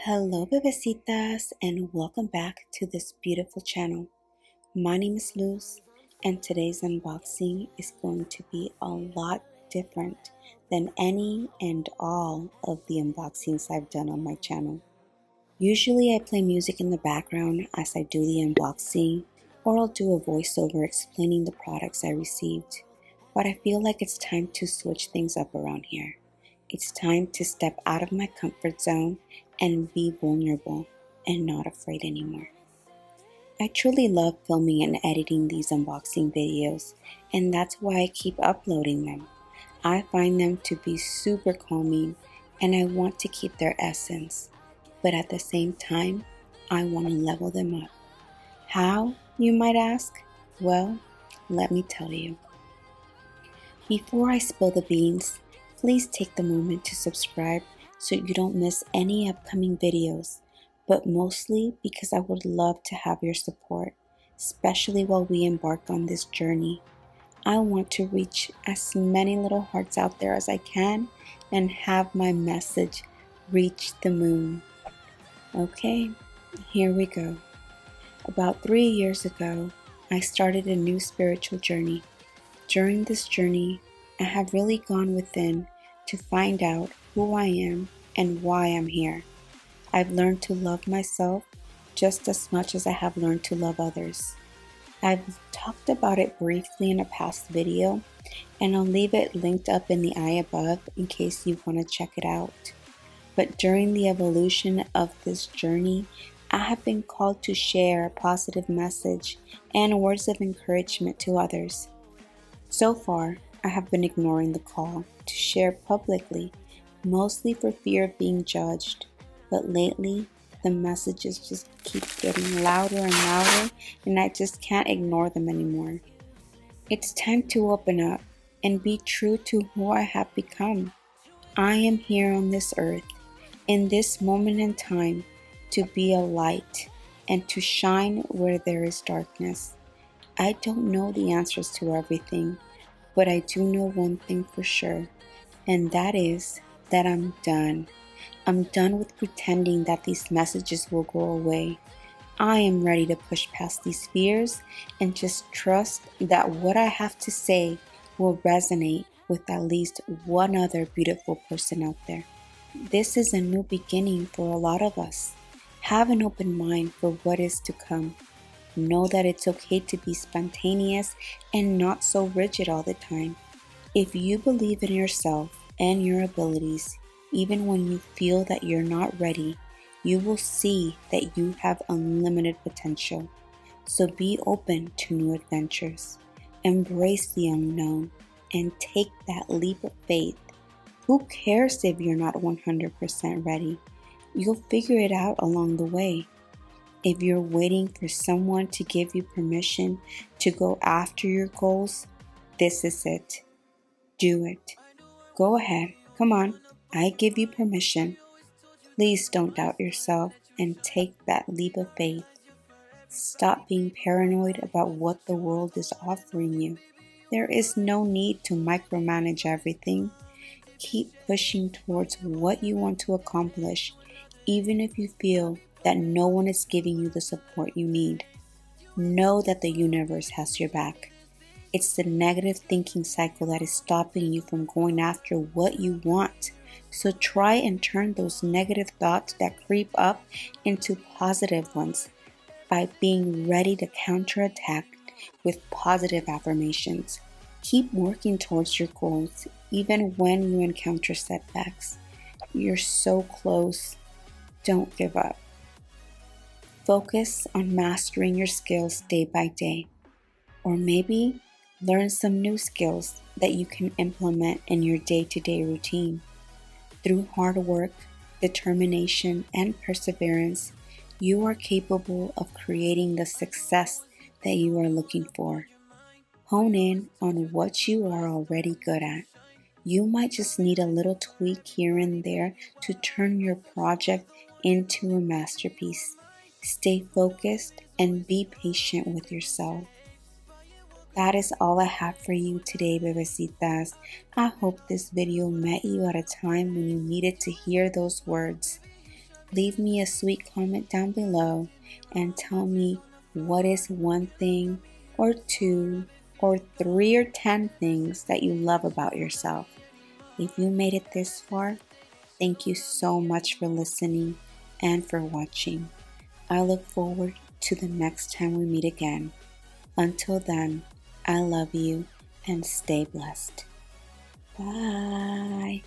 Hello, Bebecitas, and welcome back to this beautiful channel. My name is Luz, and today's unboxing is going to be a lot different than any and all of the unboxings I've done on my channel. Usually I play music in the background as I do the unboxing, or I'll do a voiceover explaining the products I received, but I feel like it's time to switch things up around here. It's time to step out of my comfort zone and be vulnerable and not afraid anymore. I truly love filming and editing these unboxing videos, and that's why I keep uploading them. I find them to be super calming, and I want to keep their essence, but at the same time, I want to level them up. How, you might ask? Well, let me tell you. Before I spill the beans, please take the moment to subscribe so you don't miss any upcoming videos, but mostly because I would love to have your support, especially while we embark on this journey. I want to reach as many little hearts out there as I can and have my message reach the moon. Okay, here we go. About 3 years ago, I started a new spiritual journey. During this journey, I have really gone within to find out who I am and why I'm here. I've learned to love myself just as much as I have learned to love others. I've talked about it briefly in a past video, and I'll leave it linked up in the eye above in case you want to check it out. But during the evolution of this journey, I have been called to share a positive message and words of encouragement to others. So far, I have been ignoring the call to share publicly, mostly for fear of being judged. But lately, the messages just keep getting louder and louder, and I just can't ignore them anymore. It's time to open up and be true to who I have become. I am here on this earth, in this moment in time, to be a light and to shine where there is darkness. I don't know the answers to everything, but I do know one thing for sure, and that is that I'm done. I'm done with pretending that these messages will go away. I am ready to push past these fears and just trust that what I have to say will resonate with at least one other beautiful person out there. This is a new beginning for a lot of us. Have an open mind for what is to come. Know that it's okay to be spontaneous and not so rigid all the time. If you believe in yourself and your abilities, even when you feel that you're not ready, you will see that you have unlimited potential. So be open to new adventures. Embrace the unknown and take that leap of faith. Who cares if you're not 100% ready? You'll figure it out along the way. If you're waiting for someone to give you permission to go after your goals, this is it. Do it. Go ahead. Come on. I give you permission. Please don't doubt yourself and take that leap of faith. Stop being paranoid about what the world is offering you. There is no need to micromanage everything. Keep pushing towards what you want to accomplish, even if you feel that no one is giving you the support you need. Know that the universe has your back. It's the negative thinking cycle that is stopping you from going after what you want. So try and turn those negative thoughts that creep up into positive ones by being ready to counterattack with positive affirmations. Keep working towards your goals even when you encounter setbacks. You're so close. Don't give up. Focus on mastering your skills day by day, or maybe learn some new skills that you can implement in your day-to-day routine. Through hard work, determination, and perseverance, you are capable of creating the success that you are looking for. Hone in on what you are already good at. You might just need a little tweak here and there to turn your project into a masterpiece. Stay focused and be patient with yourself. That is all I have for you today, Bebecitas. I hope this video met you at a time when you needed to hear those words. Leave me a sweet comment down below and tell me what is one thing or two or 3 or 10 things that you love about yourself. If you made it this far, thank you so much for listening and for watching. I look forward to the next time we meet again. Until then, I love you and stay blessed. Bye.